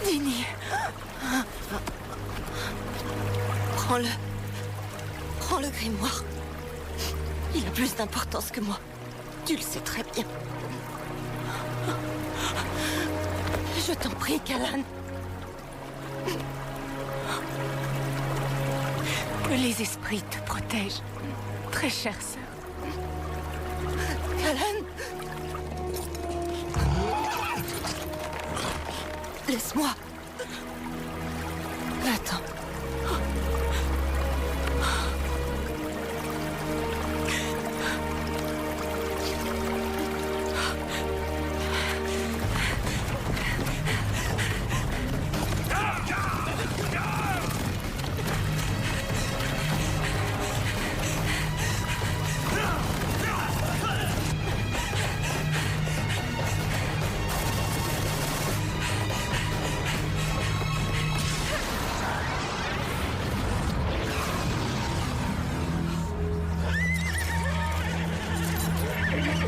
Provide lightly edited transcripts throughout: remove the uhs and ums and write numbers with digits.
Dini. Prends-le. Prends le grimoire. Il a plus d'importance que moi. Tu le sais très bien. Je t'en prie, Callan. Que les esprits te protègent, très chère sœur. Callan. Laisse-moi. Attends.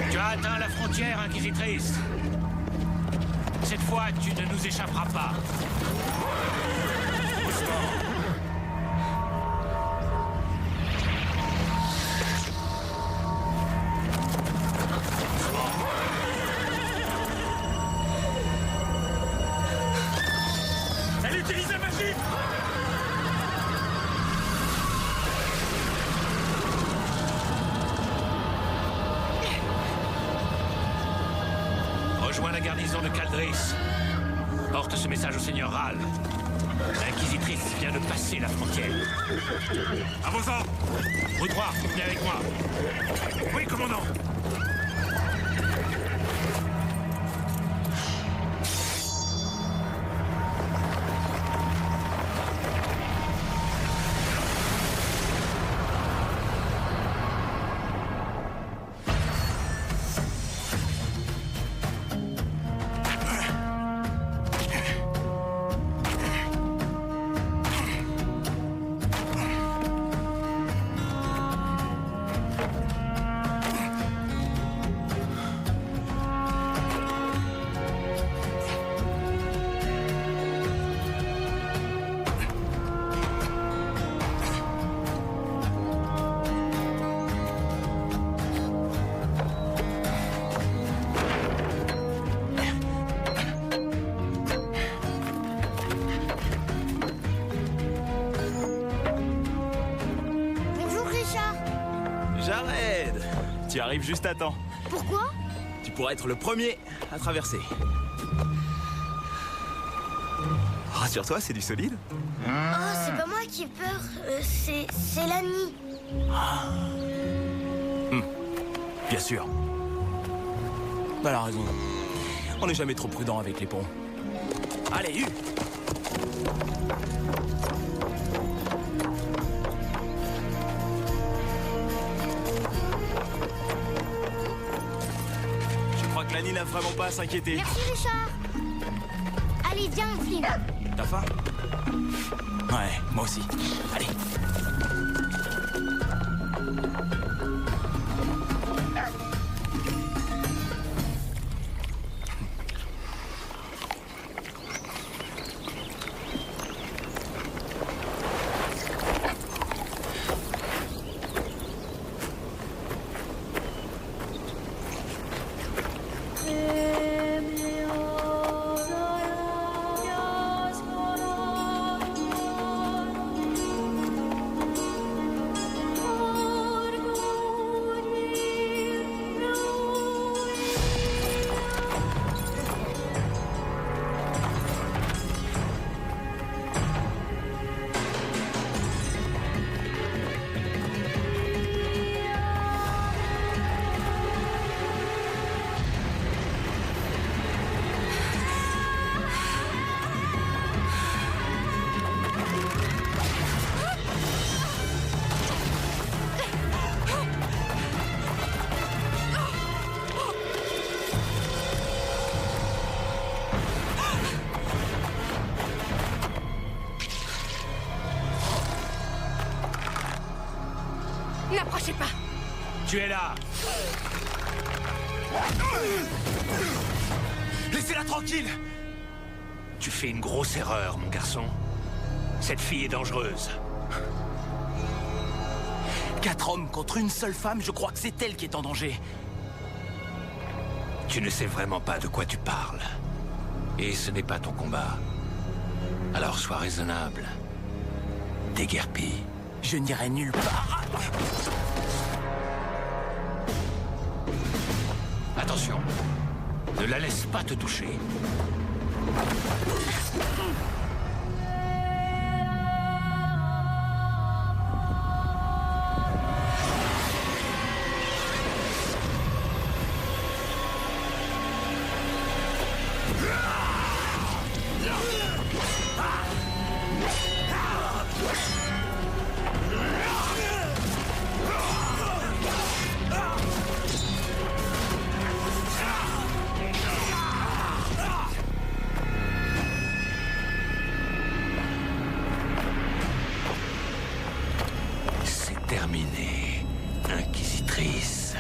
Tu as atteint la frontière, Inquisitrice. Cette fois, tu ne nous échapperas pas. Elle utilise la magie! Rejoins la garnison de Caldris. Porte ce message au Seigneur Ral. L'Inquisitrice vient de passer la frontière. À vos ordres! Vous trois, venez avec moi. Oui, commandant! Jared, tu arrives juste à temps. Pourquoi? Tu pourras être le premier à traverser. Rassure-toi, c'est du solide. Oh, c'est pas moi qui ai peur, c'est Lani. Bien sûr. Elle a raison. On n'est jamais trop prudent avec les ponts. Allez, U. Je crois que Lani n'a vraiment pas à s'inquiéter. Merci Richard. Allez, viens, Flynn. T'as faim? Ouais, moi aussi. Allez. N'approchez pas! Tu es là! Laissez-la tranquille! Tu fais une grosse erreur, mon garçon. Cette fille est dangereuse. 4 hommes contre une seule femme, je crois que c'est elle qui est en danger. Tu ne sais vraiment pas de quoi tu parles. Et ce n'est pas ton combat. Alors sois raisonnable. Déguerpis. Je n'irai nulle part. Attention. Ne la laisse pas te toucher. Terminé, Inquisitrice.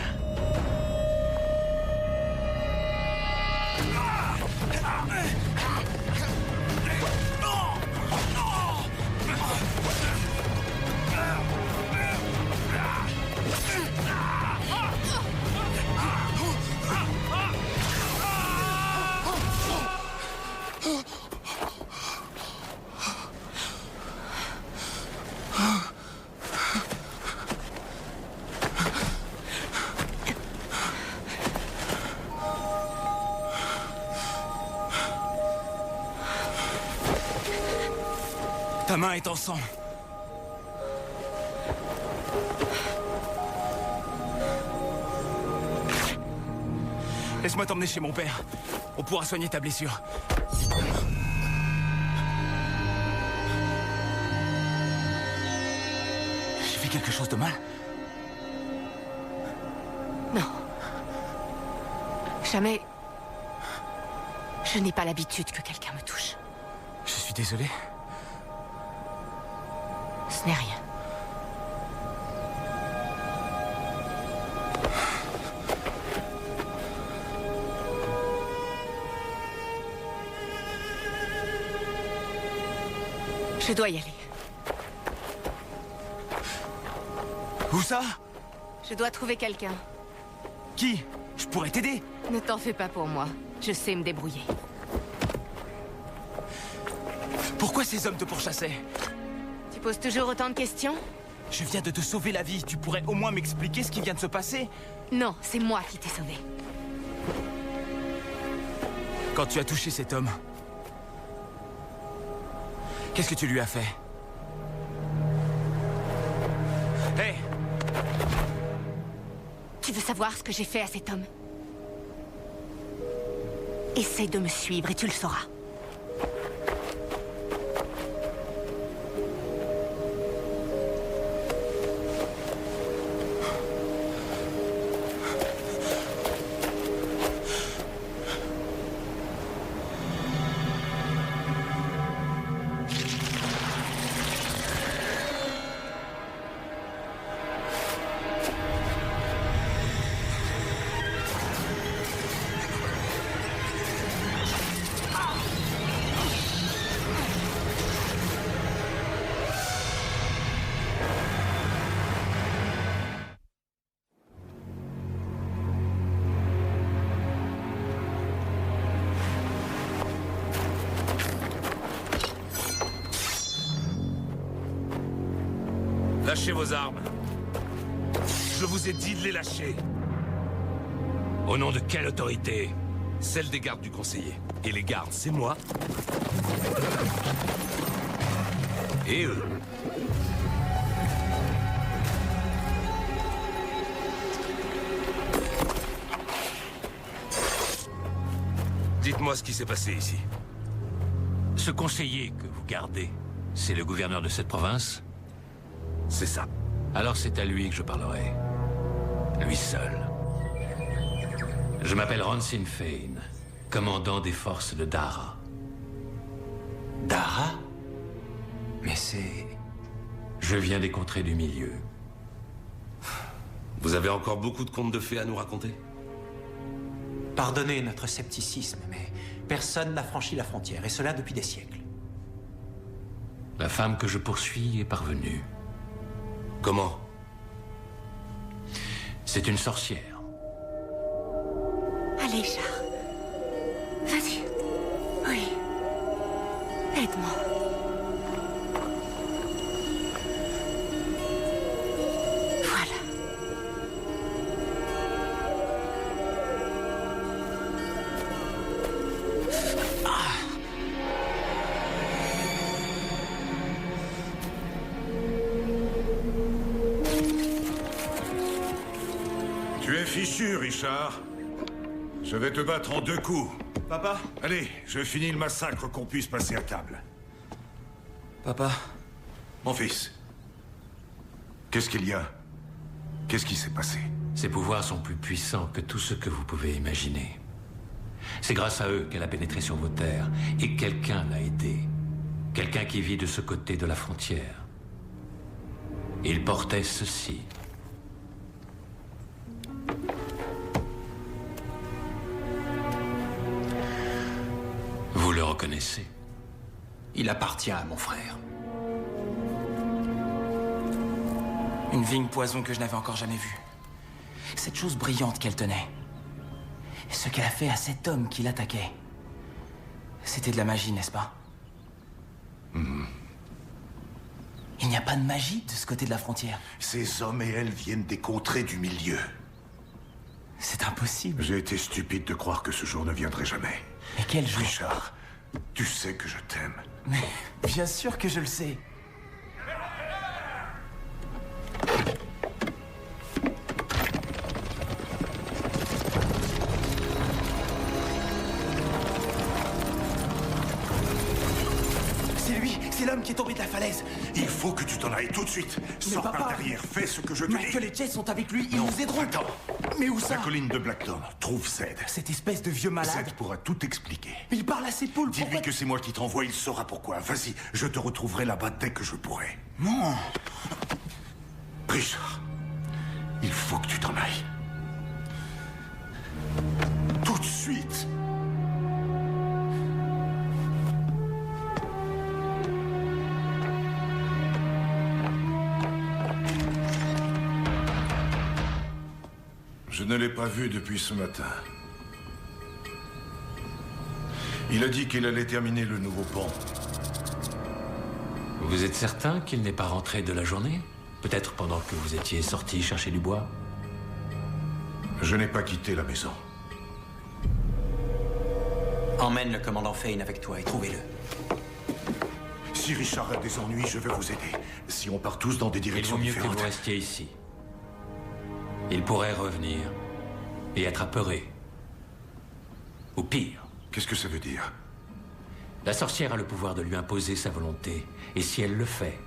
Ta main est en sang. Laisse-moi t'emmener chez mon père. On pourra soigner ta blessure. J'ai fait quelque chose de mal? Non. Jamais... Je n'ai pas l'habitude que quelqu'un me touche. Je suis désolé. Ce n'est rien. Je dois y aller. Où ça? Je dois trouver quelqu'un. Qui? Je pourrais t'aider. Ne t'en fais pas pour moi. Je sais me débrouiller. Pourquoi ces hommes te pourchassaient? Tu poses toujours autant de questions? Je viens de te sauver la vie. Tu pourrais au moins m'expliquer ce qui vient de se passer? Non, c'est moi qui t'ai sauvé. Quand tu as touché cet homme, qu'est-ce que tu lui as fait? Hé! Tu veux savoir ce que j'ai fait à cet homme? Essaie de me suivre et tu le sauras. Lâchez vos armes. Je vous ai dit de les lâcher. Au nom de quelle autorité? Celle des gardes du conseiller. Et les gardes, c'est moi. Et eux. Dites-moi ce qui s'est passé ici. Ce conseiller que vous gardez, c'est le gouverneur de cette province? C'est ça. Alors c'est à lui que je parlerai. Lui seul. Je m'appelle Ronsin Fane, commandant des forces de Dara. Dara? Mais c'est... Je viens des contrées du milieu. Vous avez encore beaucoup de contes de fées à nous raconter? Pardonnez notre scepticisme, mais Personne n'a franchi la frontière, et cela depuis des siècles. La femme que je poursuis est parvenue. Comment? C'est une sorcière. Allez, Char. Vas-y. Oui. Aide-moi. Voilà. Tu es fichu, Richard. Je vais te battre en 2 coups. Papa? Allez, je finis le massacre qu'on puisse passer à table. Papa? Mon fils. Qu'est-ce qu'il y a? Qu'est-ce qui s'est passé? Ses pouvoirs sont plus puissants que tout ce que vous pouvez imaginer. C'est grâce à eux qu'elle a pénétré sur vos terres, et quelqu'un l'a aidé. Quelqu'un qui vit de ce côté de la frontière. Il portait ceci. Vous le reconnaissez? Il appartient à mon frère. Une vigne poison que je n'avais encore jamais vue. Cette chose brillante qu'elle tenait. Ce qu'elle a fait à cet homme qui l'attaquait. C'était de la magie, n'est-ce pas? Il n'y a pas de magie de ce côté de la frontière. Ces hommes et elles viennent des contrées du milieu. C'est impossible. J'ai été stupide de croire que ce jour ne viendrait jamais. Mais quel jour? Richard, tu sais que je t'aime. Mais bien sûr que je le sais. C'est lui, c'est l'homme qui est tombé de la falaise. Il faut que tu t'en ailles tout de suite. Sors papa- par derrière, fais ce que je te dis. Michael et Jess sont avec lui, ils Non, nous aideront. attends. Mais où ça? La colline de Blackthorn, trouve Zed. Cette espèce de vieux malade. Zed pourra tout expliquer. Mais il parle à ses poules, Dis-lui pourquoi... que c'est moi qui t'envoie, il saura pourquoi. Vas-y, je te retrouverai là-bas dès que je pourrai. Non. Richard, il faut que tu t'en ailles. Tout de suite. Je ne l'ai pas vu depuis ce matin. Il a dit qu'il allait terminer le nouveau pont. Vous êtes certain qu'il n'est pas rentré de la journée? Peut-être pendant que vous étiez sorti chercher du bois? Je n'ai pas quitté la maison. Emmène le commandant Fane avec toi et trouvez-le. Si Richard a des ennuis, je vais vous aider. Si on part tous dans des Il directions vaut mieux que différentes... vous restiez ici. Il pourrait revenir et être apeuré. Ou pire. Qu'est-ce que ça veut dire? La sorcière a le pouvoir de lui imposer sa volonté. Et si elle le fait,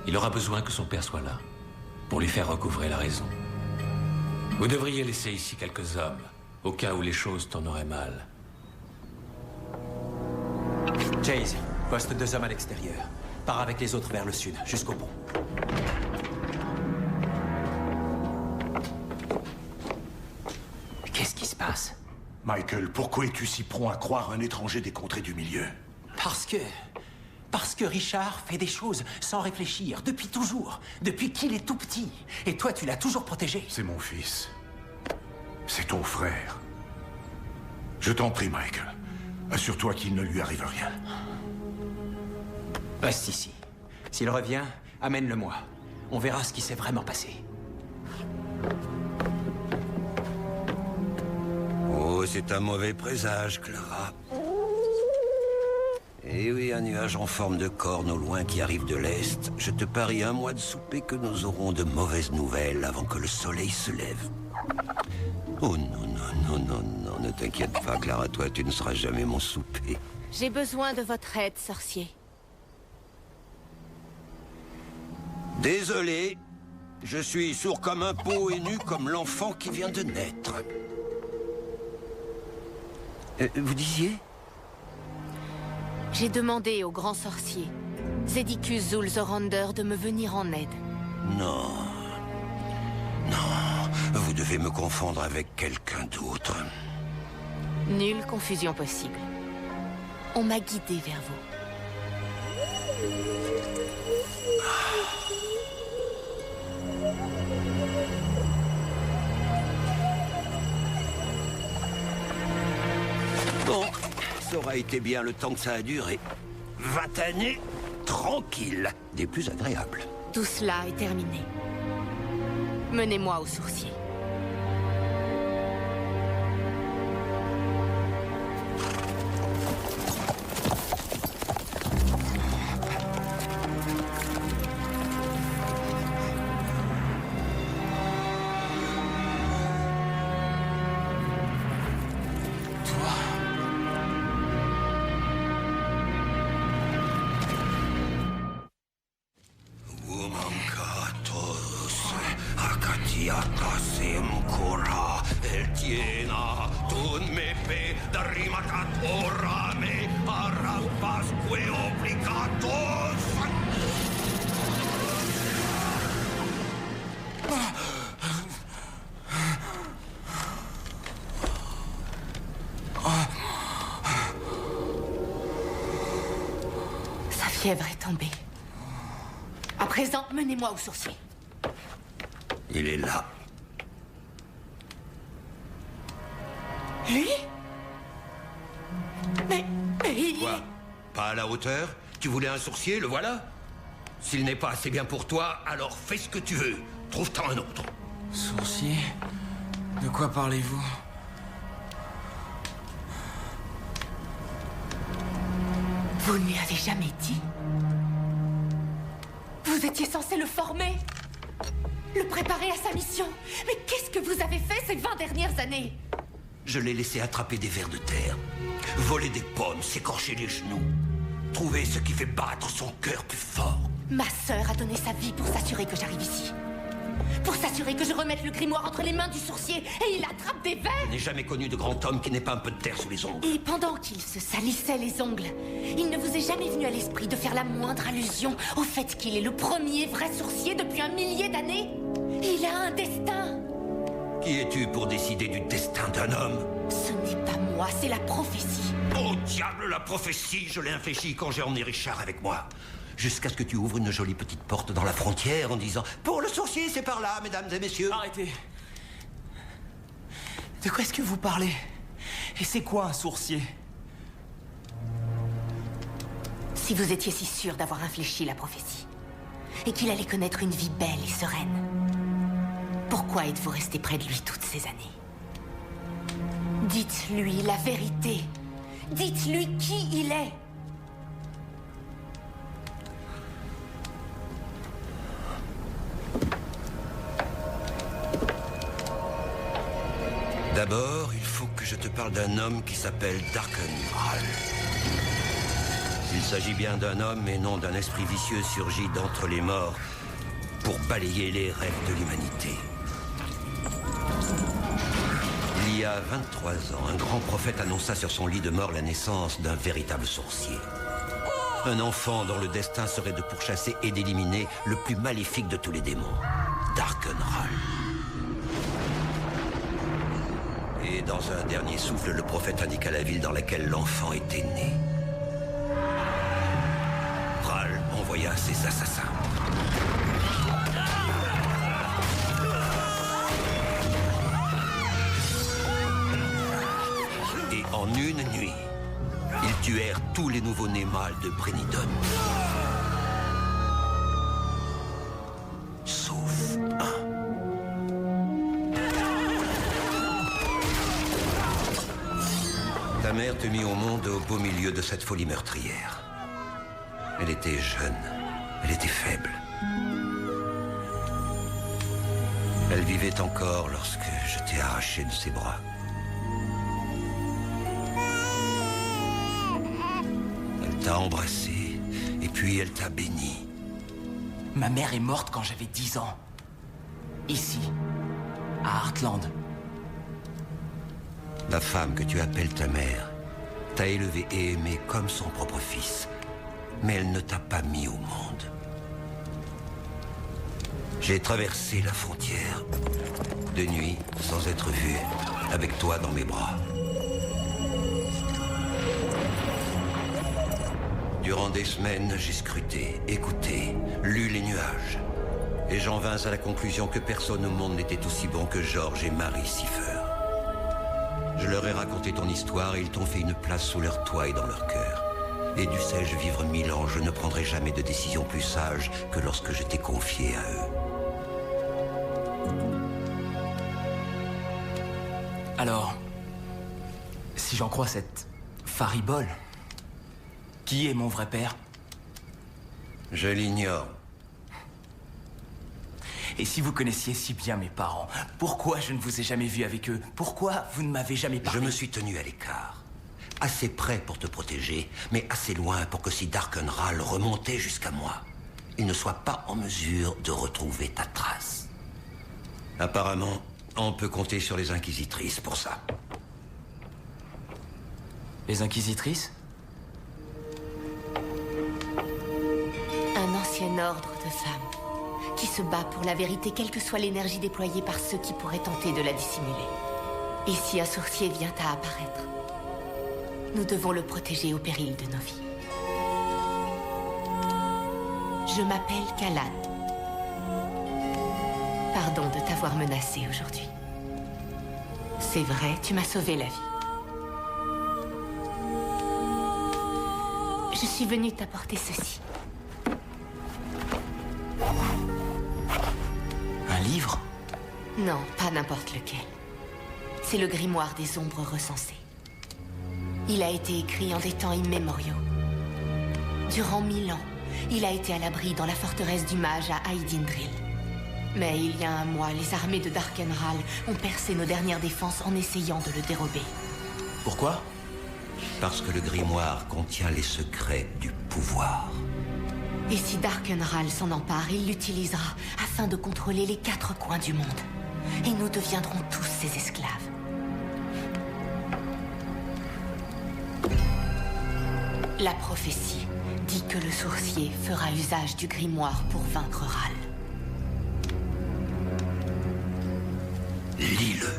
il aura besoin que son père soit là pour lui faire recouvrer la raison. Vous devriez laisser ici quelques hommes, au cas où les choses tourneraient mal. Chase, poste 2 hommes à l'extérieur. Pars avec les autres vers le sud, jusqu'au pont. Qu'est-ce qui se passe? Michael, pourquoi es-tu si prompt à croire un étranger des contrées du milieu? Parce que Richard fait des choses sans réfléchir, depuis toujours, depuis qu'il est tout petit. Et toi, tu l'as toujours protégé. C'est mon fils. C'est ton frère. Je t'en prie, Michael. Assure-toi qu'il ne lui arrive rien. Reste ici. S'il revient, amène-le-moi. On verra ce qui s'est vraiment passé. Oh, c'est un mauvais présage, Clara. Eh oui, un nuage en forme de corne au loin qui arrive de l'Est. Je te parie un mois de souper que nous aurons de mauvaises nouvelles avant que le soleil se lève. Oh non, non, non, non, non, ne t'inquiète pas, Clara, toi, tu ne seras jamais mon souper. J'ai besoin de votre aide, sorcier. Désolé, je suis sourd comme un pot et nu comme l'enfant qui vient de naître. Vous disiez? J'ai demandé au grand sorcier, Zedicus Zulzorander, de me venir en aide. Non. Non, vous devez me confondre avec quelqu'un d'autre. Nulle confusion possible. On m'a guidée vers vous. Bon, ça aura été bien le temps que ça a duré. 20 années, tranquille, des plus agréables. Tout cela est terminé. Menez-moi au sourcier. Sa fièvre est tombée. À présent, menez-moi au sourcier. Il est là. Lui? Mais il... Quoi? Pas à la hauteur? Tu voulais un sourcier, le voilà? S'il n'est pas assez bien pour toi, alors fais ce que tu veux. Trouve-t'en un autre. Sourcier? De quoi parlez-vous? Vous ne lui avez jamais dit? Vous étiez censé le former, le préparer à sa mission. Mais qu'est-ce que vous avez fait ces 20 dernières années? Je l'ai laissé attraper des vers de terre, voler des pommes, s'écorcher les genoux, trouver ce qui fait battre son cœur plus fort. Ma sœur a donné sa vie pour s'assurer que j'arrive ici. Pour s'assurer que je remette le grimoire entre les mains du sourcier et il attrape des vers. Je n'ai jamais connu de grand homme qui n'ait pas un peu de terre sous les ongles. Et pendant qu'il se salissait les ongles, il ne vous est jamais venu à l'esprit de faire la moindre allusion au fait qu'il est le premier vrai sourcier depuis un millier d'années? Il a un destin. Qui es-tu pour décider du destin d'un homme? Ce n'est pas moi, c'est la prophétie. Oh diable, la prophétie! Je l'ai infléchie quand j'ai emmené Richard avec moi. Jusqu'à ce que tu ouvres une jolie petite porte dans la frontière en disant « Pour le sourcier, c'est par là, mesdames et messieurs !» Arrêtez. De quoi est-ce que vous parlez? Et c'est quoi un sourcier? Si vous étiez si sûr d'avoir infléchi la prophétie, et qu'il allait connaître une vie belle et sereine, pourquoi êtes-vous resté près de lui toutes ces années? Dites-lui la vérité. Dites-lui qui il est. D'abord, il faut que je te parle d'un homme qui s'appelle Darkenral. Il s'agit bien d'un homme et non d'un esprit vicieux surgi d'entre les morts pour balayer les rêves de l'humanité. Il y a 23 ans, un grand prophète annonça sur son lit de mort la naissance d'un véritable sorcier. Un enfant dont le destin serait de pourchasser et d'éliminer le plus maléfique de tous les démons, Darkenral. Et dans un dernier souffle, le prophète indiqua la ville dans laquelle l'enfant était né. Ral envoya ses assassins. Et en une nuit, ils tuèrent tous les nouveau-nés mâles de Brennidon. Sauf un. Ta mère te mit au monde au beau milieu de cette folie meurtrière. Elle était jeune, elle était faible. Elle vivait encore lorsque je t'ai arraché de ses bras. Elle t'a embrassé, et puis elle t'a béni. Ma mère est morte quand j'avais 10 ans. Ici, à Heartland. La femme que tu appelles ta mère t'a élevé et aimé comme son propre fils. Mais elle ne t'a pas mis au monde. J'ai traversé la frontière, de nuit, sans être vu, avec toi dans mes bras. Durant des semaines, j'ai scruté, écouté, lu les nuages. Et j'en vins à la conclusion que personne au monde n'était aussi bon que George et Mary Cipher. Je leur ai raconté ton histoire et ils t'ont fait une place sous leur toit et dans leur cœur. Et dussé-je vivre 1000 ans, je ne prendrai jamais de décision plus sage que lorsque je t'ai confié à eux. Alors, si j'en crois cette faribole, qui est mon vrai père? Je l'ignore. Et si vous connaissiez si bien mes parents, pourquoi je ne vous ai jamais vu avec eux? Pourquoi vous ne m'avez jamais parlé? Je me suis tenu à l'écart. Assez près pour te protéger, mais assez loin pour que si Darkenral remontait jusqu'à moi, il ne soit pas en mesure de retrouver ta trace. Apparemment, on peut compter sur les inquisitrices pour ça. Les inquisitrices? Un ancien ordre de femmes qui se bat pour la vérité, quelle que soit l'énergie déployée par ceux qui pourraient tenter de la dissimuler. Et si un sorcier vient à apparaître, nous devons le protéger au péril de nos vies. Je m'appelle Kalad. Pardon de t'avoir menacé aujourd'hui. C'est vrai, tu m'as sauvé la vie. Je suis venue t'apporter ceci. Un livre? Non, pas n'importe lequel. C'est le grimoire des ombres recensées. Il a été écrit en des temps immémoriaux. Durant 1000 ans, il a été à l'abri dans la forteresse du mage à Aidindril. Mais il y a un mois, les armées de Darkenral ont percé nos dernières défenses en essayant de le dérober. Pourquoi? Parce que le grimoire contient les secrets du pouvoir. Et si Darkenral s'en empare, il l'utilisera afin de contrôler les 4 coins du monde. Et nous deviendrons tous ses esclaves. La prophétie dit que le sorcier fera usage du grimoire pour vaincre Ral. Lis-le.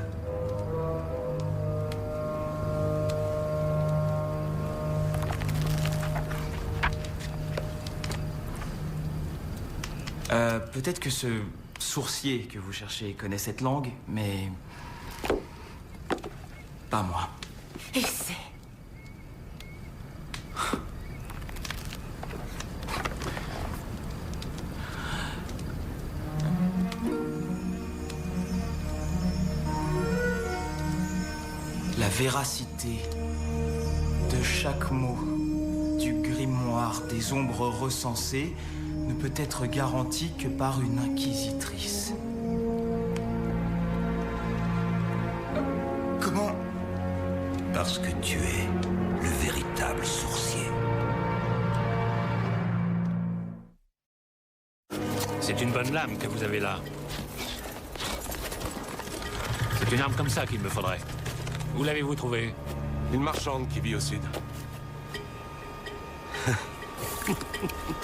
Peut-être que ce sourcier que vous cherchez connaît cette langue, mais... pas moi. Et c'est... La véracité de chaque mot du grimoire des ombres recensées ne peut être garantie que par une inquisitrice. Comment? Parce que tu es le véritable sorcier. C'est une bonne lame que vous avez là. C'est une arme comme ça qu'il me faudrait. Où l'avez-vous trouvée? Une marchande qui vit au sud.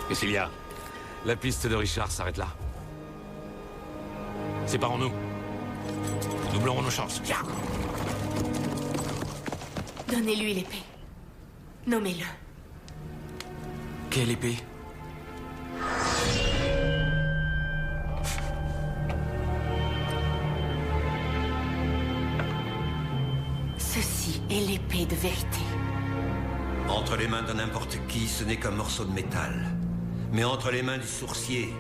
Qu'est-ce qu'il y a? La piste de Richard s'arrête là. Séparons-nous. Doublerons nos chances. Donnez-lui l'épée. Nommez-le. Quelle épée? Ceci est l'épée de vérité. Entre les mains de n'importe qui, ce n'est qu'un morceau de métal. Mais entre les mains du sorcier,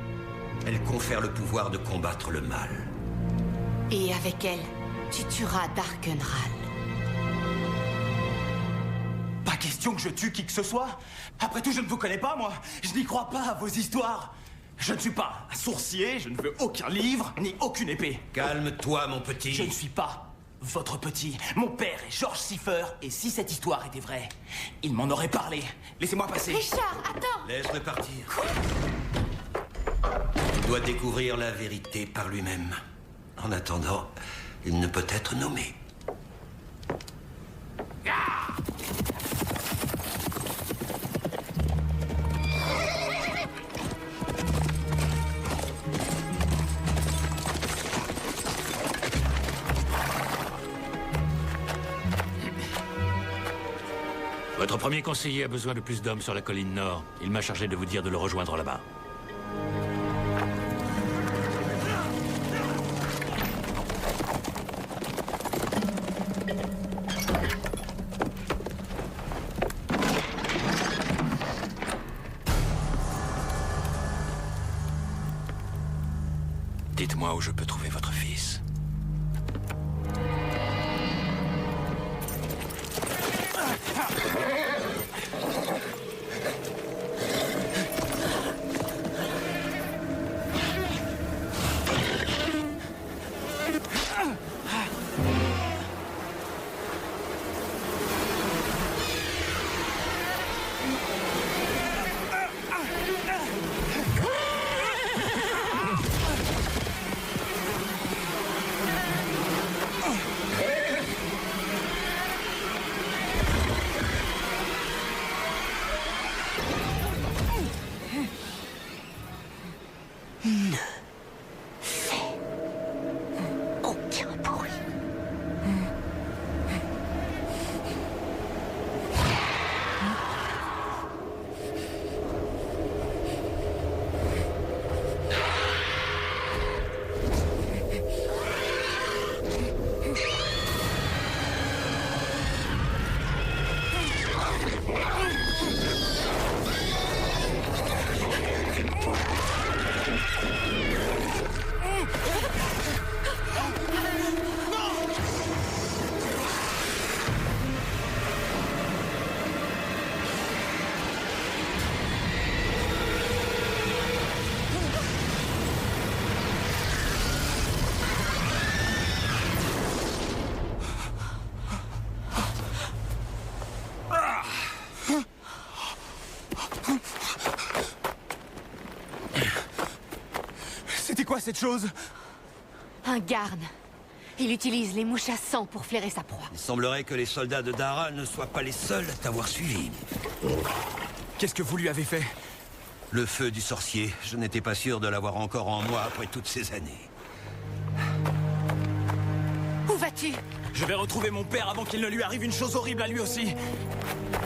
elle confère le pouvoir de combattre le mal. Et avec elle, tu tueras Darkenral. Pas question que je tue qui que ce soit. Après tout, je ne vous connais pas, moi. Je n'y crois pas à vos histoires. Je ne suis pas un sorcier, je ne veux aucun livre, ni aucune épée. Calme-toi, mon petit. Je ne suis pas votre petit. Mon père est George Cipher, et si cette histoire était vraie, il m'en aurait parlé. Laissez-moi passer. Richard, attends! Laisse-le partir. Il doit découvrir la vérité par lui-même. En attendant, il ne peut être nommé. Votre Votre premier conseiller a besoin de plus d'hommes sur la colline nord. Il m'a chargé de vous dire de le rejoindre là-bas. Dites-moi où je peux trouver votre fils. Aucun bruit. C'était quoi cette chose? Un garde. Il utilise les mouches à sang pour flairer sa proie. Il semblerait que les soldats de Dara ne soient pas les seuls à t'avoir suivi. Qu'est-ce que vous lui avez fait? Le feu du sorcier, je n'étais pas sûr de l'avoir encore en moi après toutes ces années. Où vas-tu? Je vais retrouver mon père avant qu'il ne lui arrive une chose horrible à lui aussi.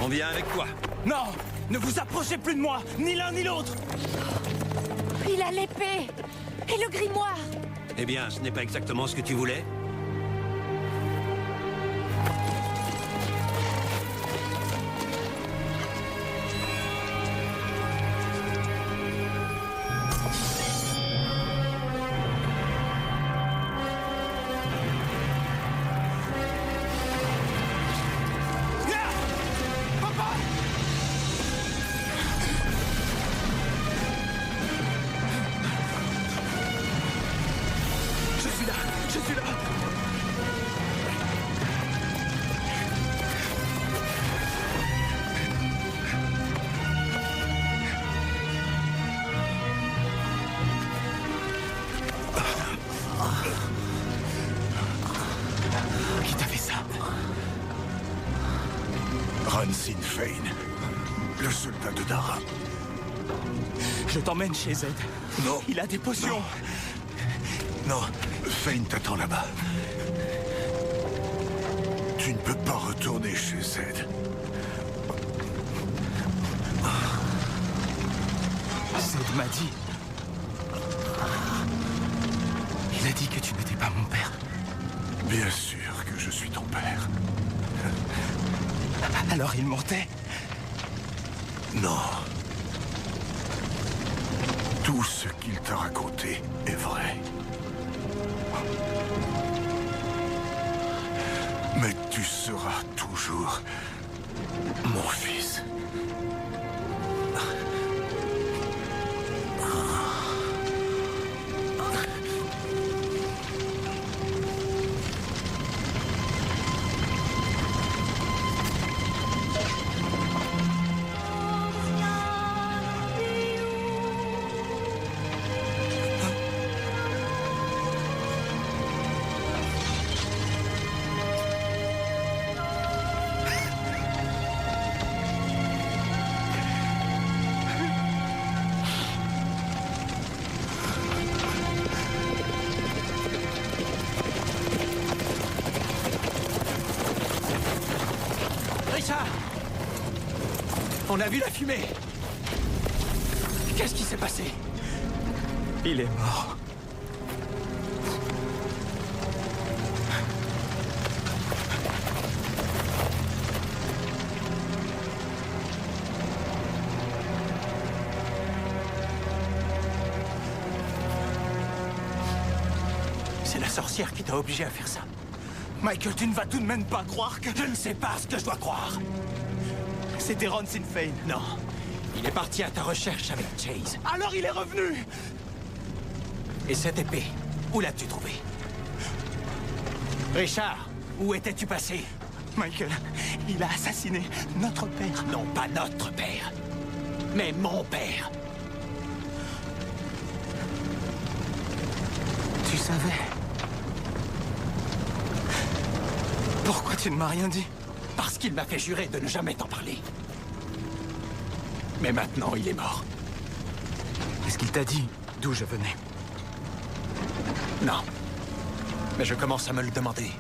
On vient avec toi. Non! Ne vous approchez plus de moi, ni l'un ni l'autre! Il a l'épée et le grimoire. Eh bien, ce n'est pas exactement ce que tu voulais. Je suis là! Qui t'a fait ça? Ransin Fane, le soldat de Dara. Je t'emmène chez Zed. Non. Il a des potions. Non, Fane t'attend là-bas. Tu ne peux pas retourner chez Zed. Zed m'a dit... Il a dit que tu n'étais pas mon père. Bien sûr que je suis ton père. Alors il mentait? Non. Tout ce qu'il t'a raconté est vrai. Mais tu seras toujours mon fils. On a vu la fumée. Qu'est-ce qui s'est passé? Il est mort. C'est la sorcière qui t'a obligé à faire ça. Michael, tu ne vas tout de même pas croire que... Je ne sais pas ce que je dois croire. C'était Ron Sinfane. Non. Il est parti à ta recherche avec Chase. Alors il est revenu! Et cette épée, où l'as-tu trouvée? Richard, où étais-tu passé? Michael, il a assassiné notre père. Non, pas notre père, mais mon père. Tu savais? Pourquoi tu ne m'as rien dit? Parce qu'il m'a fait jurer de ne jamais t'en parler. Mais maintenant, il est mort. Est-ce qu'il t'a dit d'où je venais? Non. Mais je commence à me le demander.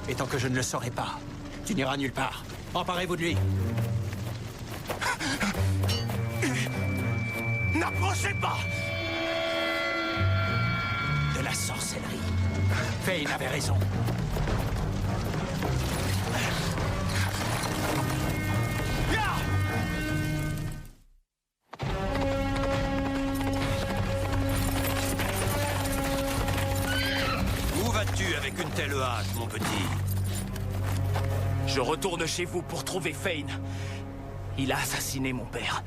Et tant que je ne le saurai pas, tu n'iras nulle part. Emparez-vous de lui. N'approchez pas! De la sorcellerie. Fane avait raison. Où vas-tu avec une telle hâte, mon petit? Je retourne chez vous pour trouver Fane. Il a assassiné mon père.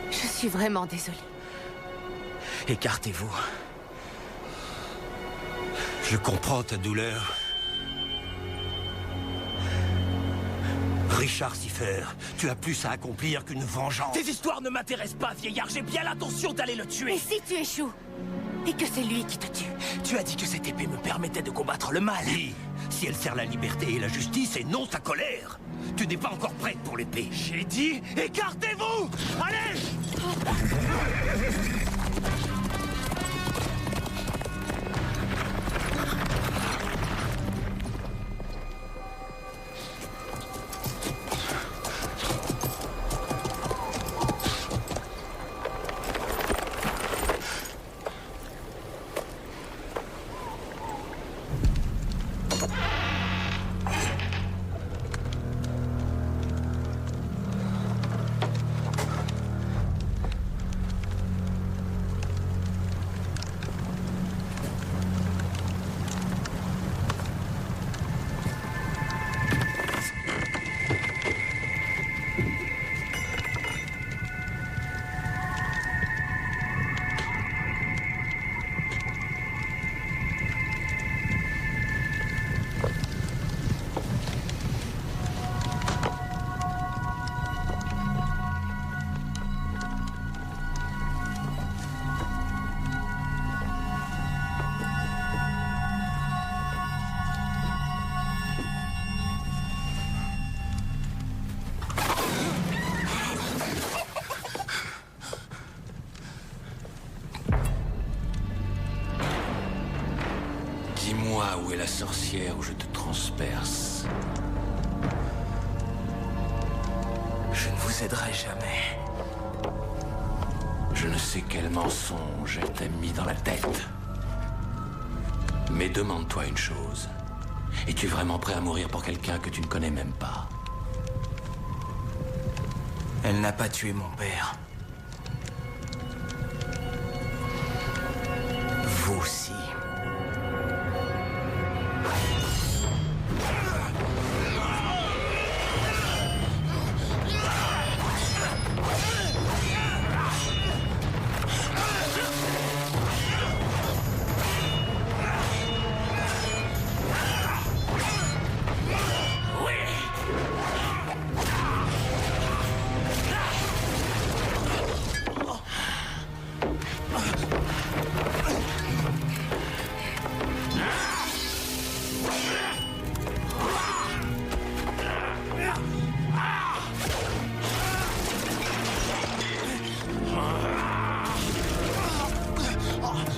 Je suis vraiment désolée. Écartez-vous. Je comprends ta douleur. Richard Siffer, tu as plus à accomplir qu'une vengeance. Tes histoires ne m'intéressent pas, vieillard. J'ai bien l'intention d'aller le tuer. Et si tu échoues? Et que c'est lui qui te tue? Tu as dit que cette épée me permettait de combattre le mal. Oui, si elle sert la liberté et la justice et non ta colère. Tu n'es pas encore prête pour l'épée. J'ai dit, écartez-vous! Allez! Dis-moi où est la sorcière où je te transperce. Je ne vous aiderai jamais. Je ne sais quel mensonge elle t'a mis dans la tête. Mais demande-toi une chose. Es-tu vraiment prêt à mourir pour quelqu'un que tu ne connais même pas? Elle n'a pas tué mon père. Vous aussi.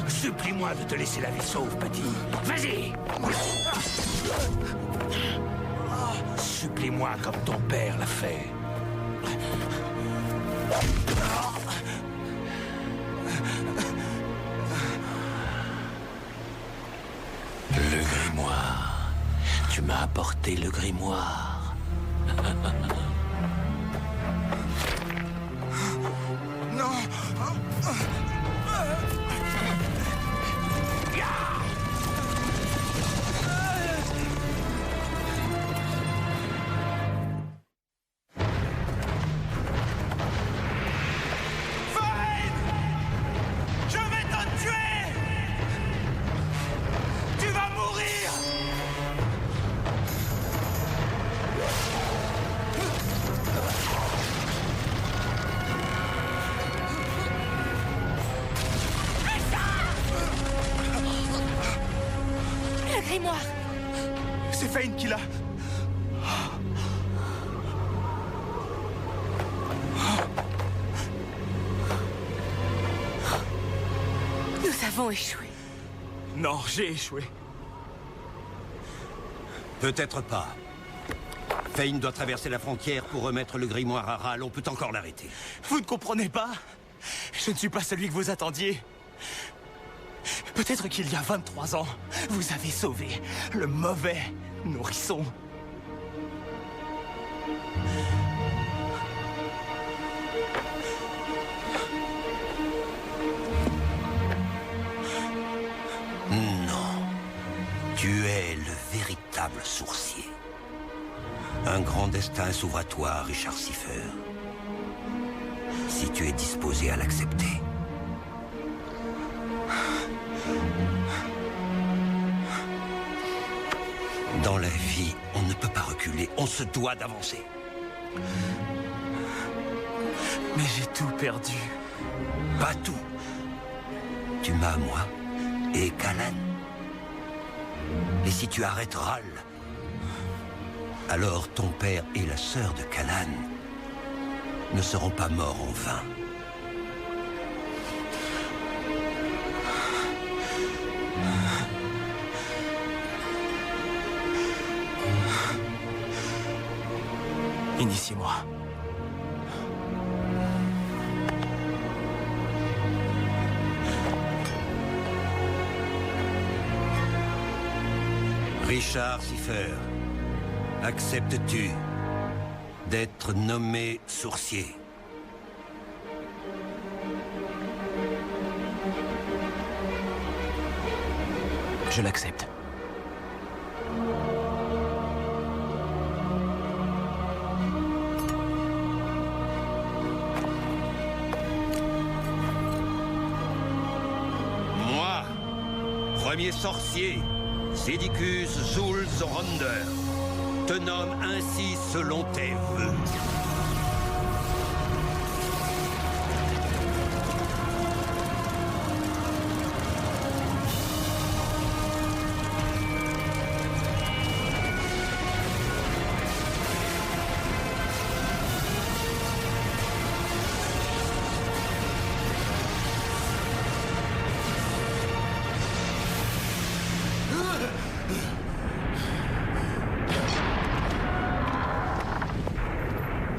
Supplie-moi de te laisser la vie sauve, petit. Vas-y! supplie-moi comme ton père l'a fait. Le grimoire. Tu m'as apporté le grimoire. Non. Je vais te tuer! Tu vas mourir! Le grimoire! C'est Fane qui l'a. Nous avons échoué. Non, j'ai échoué. Peut-être pas. Fane doit traverser la frontière pour remettre le grimoire à Ral. On peut encore l'arrêter. Vous ne comprenez pas? Je ne suis pas celui que vous attendiez. Peut-être qu'il y a 23 ans, vous avez sauvé le mauvais nourrisson. Non. Tu es le véritable sourcier. Un grand destin s'ouvre à toi, Richard Siffer. Si tu es disposé à l'accepter. Dans la vie, on ne peut pas reculer. On se doit d'avancer. Mais j'ai tout perdu. Pas tout. Tu m'as à moi et Callan. Et si tu arrêtes Ral, alors ton père et la sœur de Callan ne seront pas morts en vain. Initiez-moi. Richard Siffer, acceptes-tu d'être nommé sourcier? Je l'accepte. Moi, premier sorcier, Zedicus Zul Zorander, te nomme ainsi selon tes vœux.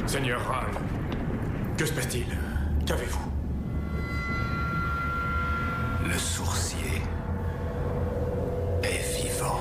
Seigneur Ral, que se passe-t-il? Qu'avez-vous? Le sourcier est vivant.